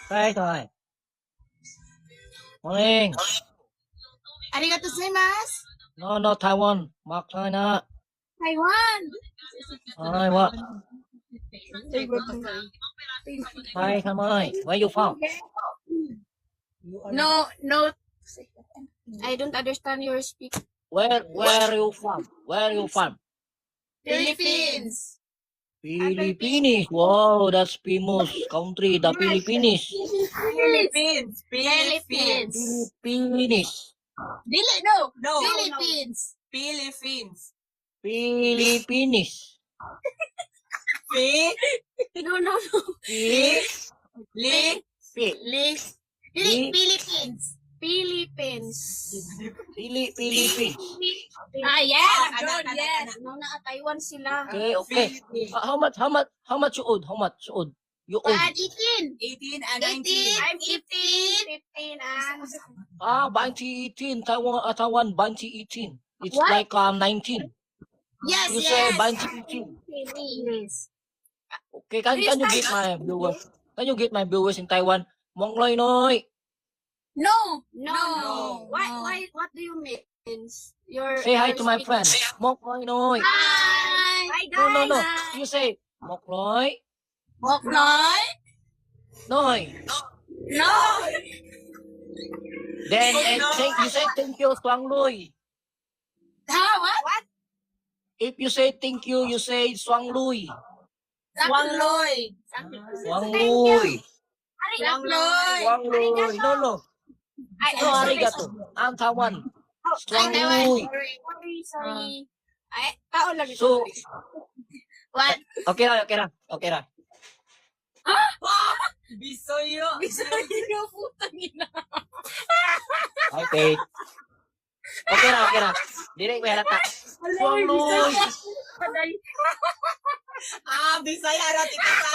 Right, right. Morning. Arigato gozaimasu. No, Taiwan. Mark China. Taiwan. Hi, what? Hi, come on. Where you from? No, no. I don't understand your speak. Where you from? Where you from? Philippines. Philippines. Wow, that's famous country, the Philippines. Philippines. Philippines. Philippines. Dili, no. No. Philippines. Philippines. Philippines. No, no, no. Philippines. Philippines. Philippines. Philippines. Ah, yeah. Anak, Good, anak, yes. anak. No, na Taiwan sila. Okay. How much you old? How much you old? You old? 18. 18 and 18. 19. I'm 15. 15 and... Banty 18. Taiwan Banty 18. It's What? like 19. Yes, You say yes. Banty 18. Yes. Okay, can you get my viewers? Can you get my viewers in Taiwan? Mong loy noy. No. No. No. What do you mean? Your Say hi your to my speak- friend. Mok loy noy. Hi. Hi No, guys. no. You say mok loy Moknoy? noy. No. Then you say thank you Swang Lui. What? If you say thank you say Swang Lui. Wang Loy. Swang Thank Lui. Swang Swang Lui. No. No, arigato. Ang Taiwan. Swang Lui. Sorry. Ay, tao lang ito. So, What? okay na. Bisoyo. Bisoyo, putang ina. Okay. Okay na. Dili ko halata. Swang Lui. Bisaya natin kita.